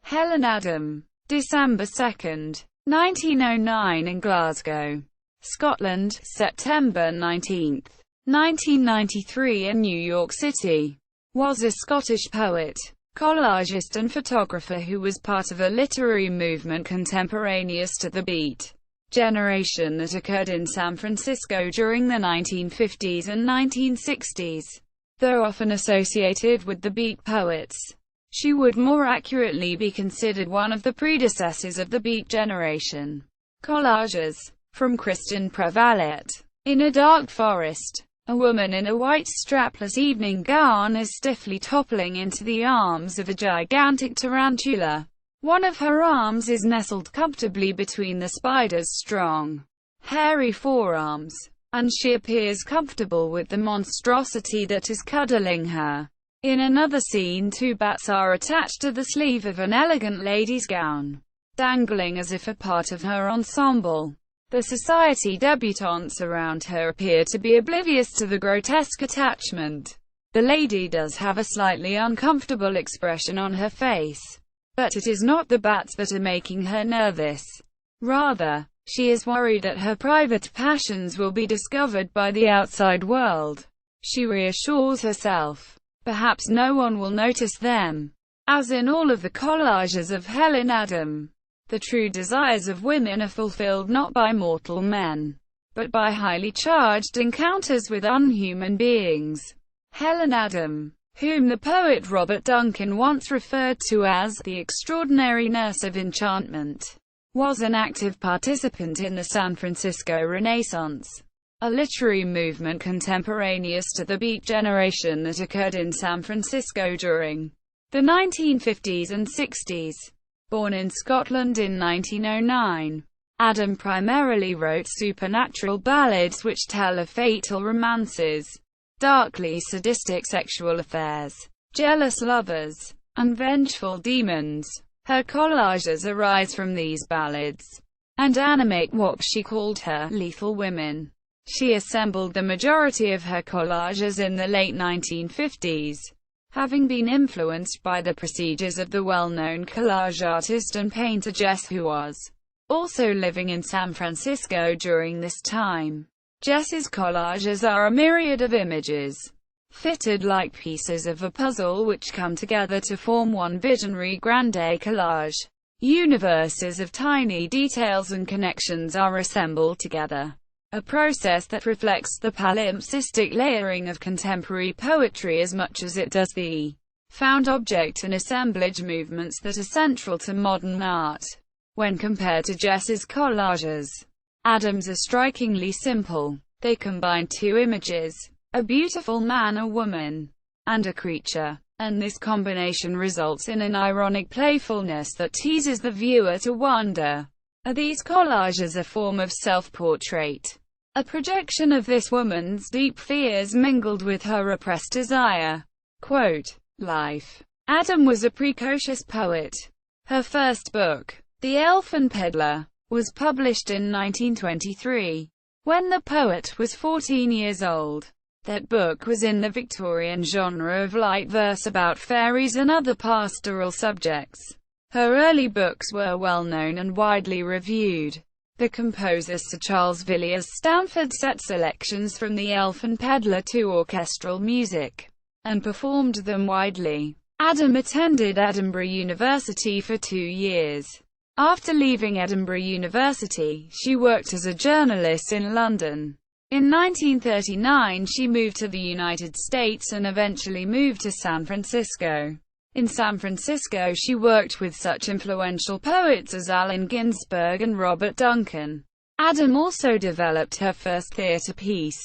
Helen Adam, December 2, 1909 in Glasgow, Scotland, September 19, 1993 in New York City, was a Scottish poet, collagist and photographer who was part of a literary movement contemporaneous to the Beat generation that occurred in San Francisco during the 1950s and 1960s. Though often associated with the Beat poets, she would more accurately be considered one of the predecessors of the Beat generation. Collages. From Kristen Prevalette. In a dark forest, a woman in a white strapless evening gown is stiffly toppling into the arms of a gigantic tarantula. One of her arms is nestled comfortably between the spider's strong, hairy forearms, and she appears comfortable with the monstrosity that is cuddling her. In another scene, two bats are attached to the sleeve of an elegant lady's gown, dangling as if a part of her ensemble. The society debutantes around her appear to be oblivious to the grotesque attachment. The lady does have a slightly uncomfortable expression on her face, but it is not the bats that are making her nervous. Rather, she is worried that her private passions will be discovered by the outside world. She reassures herself, perhaps no one will notice them. As in all of the collages of Helen Adam, the true desires of women are fulfilled not by mortal men, but by highly charged encounters with unhuman beings. Helen Adam, whom the poet Robert Duncan once referred to as the extraordinary nurse of enchantment, was an active participant in the San Francisco Renaissance, a literary movement contemporaneous to the Beat generation that occurred in San Francisco during the 1950s and 60s. Born in Scotland in 1909, Adam primarily wrote supernatural ballads which tell of fatal romances, darkly sadistic sexual affairs, jealous lovers, and vengeful demons. Her collages arise from these ballads, and animate what she called her lethal women. She assembled the majority of her collages in the late 1950s, having been influenced by the procedures of the well-known collage artist and painter Jess, who was also living in San Francisco during this time. Jess's collages are a myriad of images, fitted like pieces of a puzzle which come together to form one visionary grande collage. Universes of tiny details and connections are assembled together, a process that reflects the palimpsestic layering of contemporary poetry as much as it does the found object and assemblage movements that are central to modern art. When compared to Jess's collages, Adam's are strikingly simple. They combine two images, a beautiful man, a woman, and a creature, and this combination results in an ironic playfulness that teases the viewer to wonder, are these collages a form of self-portrait? A projection of this woman's deep fears mingled with her repressed desire. Quote, life. Adam was a precocious poet. Her first book, The Elfin Peddler, was published in 1923, when the poet was 14 years old. That book was in the Victorian genre of light verse about fairies and other pastoral subjects. Her early books were well known and widely reviewed. The composer Sir Charles Villiers Stanford set selections from The Elfin Peddler to orchestral music, and performed them widely. Adam attended Edinburgh University for 2 years. After leaving Edinburgh University, she worked as a journalist in London. In 1939 she moved to the United States and eventually moved to San Francisco. In San Francisco she worked with such influential poets as Allen Ginsberg and Robert Duncan. Adam also developed her first theatre piece,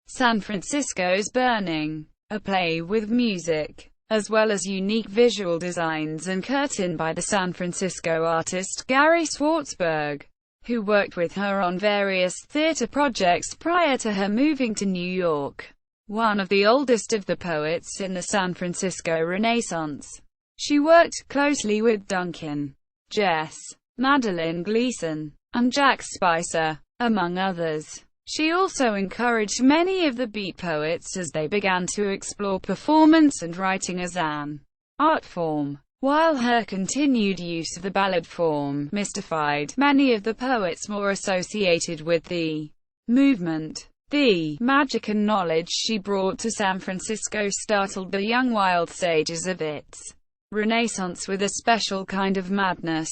San Francisco's Burning, a play with music, as well as unique visual designs and curtain by the San Francisco artist Gary Schwartzberg, who worked with her on various theatre projects prior to her moving to New York. One of the oldest of the poets in the San Francisco Renaissance, she worked closely with Duncan, Jess, Madeline Gleason, and Jack Spicer, among others. She also encouraged many of the Beat poets as they began to explore performance and writing as an art form. While her continued use of the ballad form mystified many of the poets more associated with the movement, the magic and knowledge she brought to San Francisco startled the young wild sages of its Renaissance with a special kind of madness.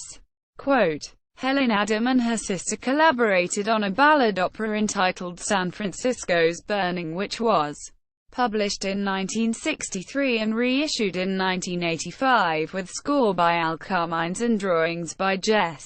Quote, Helen Adam and her sister collaborated on a ballad opera entitled San Francisco's Burning, which was published in 1963 and reissued in 1985 with score by Al Carmines and drawings by Jess.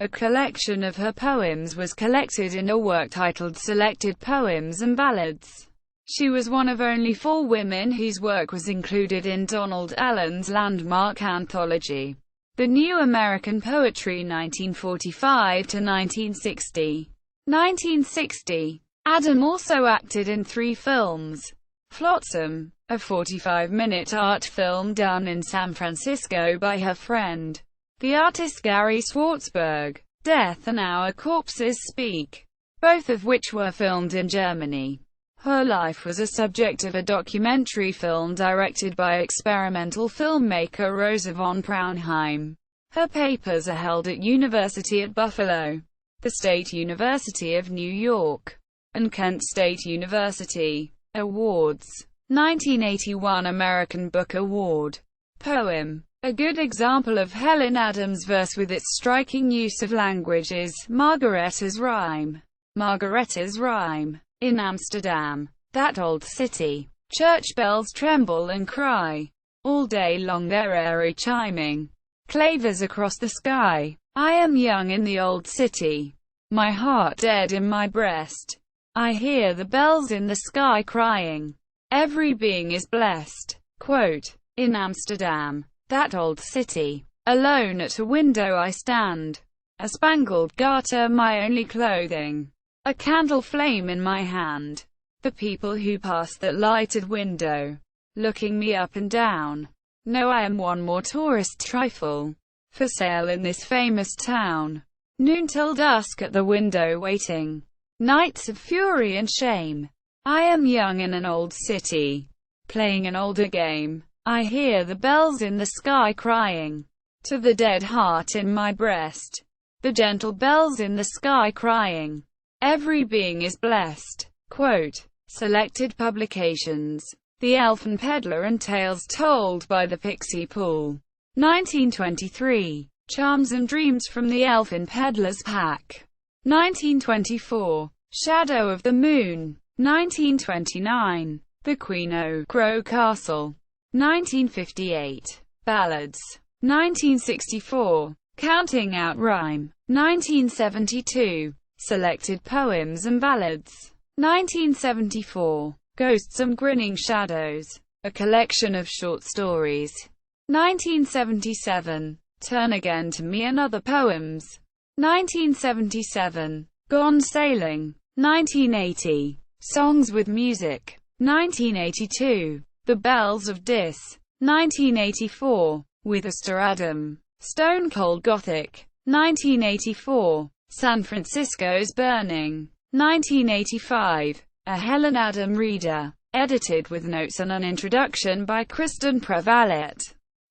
A collection of her poems was collected in a work titled Selected Poems and Ballads. She was one of only 4 women whose work was included in Donald Allen's landmark anthology, The New American Poetry 1945–1960. 1960. Adam also acted in 3 films. Flotsam, a 45-minute art film done in San Francisco by her friend, the artist Gary Schwartzberg. Death and Our Corpses Speak, both of which were filmed in Germany. Her life was a subject of a documentary film directed by experimental filmmaker Rosa von Braunheim. Her papers are held at University at Buffalo, the State University of New York, and Kent State University. Awards. 1981 American Book Award. Poem. A good example of Helen Adams' verse with its striking use of language is Margaretta's Rhyme. Margaretta's Rhyme. In Amsterdam, that old city, church bells tremble and cry. All day long their airy chiming clavers across the sky. I am young in the old city, my heart dead in my breast. I hear the bells in the sky crying. Every being is blessed. Quote, in Amsterdam, that old city, alone at a window I stand. A spangled garter my only clothing. A candle flame in my hand. The people who pass that lighted window, looking me up and down, know I am one more tourist trifle, for sale in this famous town. Noon till dusk at the window waiting. Nights of fury and shame. I am young in an old city, playing an older game. I hear the bells in the sky crying, to the dead heart in my breast. The gentle bells in the sky crying. Every being is blessed. Quote, selected publications. The Elfin Peddler and Tales Told by the Pixie Pool. 1923. Charms and Dreams from the Elfin Peddler's Pack. 1924. Shadow of the Moon. 1929. The Queen O'Grow Castle. 1958. Ballads. 1964. Counting Out Rhyme. 1972. Selected Poems and Ballads. 1974. Ghosts and Grinning Shadows. A collection of short stories. 1977. Turn Again to Me and Other Poems. 1977. Gone Sailing. 1980. Songs with Music. 1982. The Bells of Dis. 1984. With Mr. Adam. Stone Cold Gothic. 1984. San Francisco's Burning. 1985. A Helen Adam Reader. Edited with notes and an introduction by Kristen Prevallet.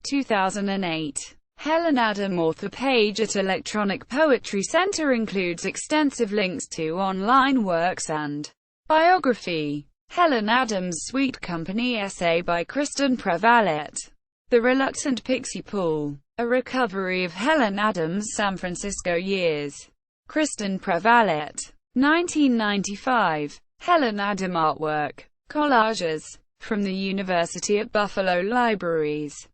2008. Helen Adam author page at Electronic Poetry Center includes extensive links to online works and biography. Helen Adam's Sweet Company essay by Kristen Prevallet. The Reluctant Pixie Pool. A recovery of Helen Adams' San Francisco years. Kristen Prevallet. 1995. Helen Adam artwork. Collages. From the University at Buffalo Libraries.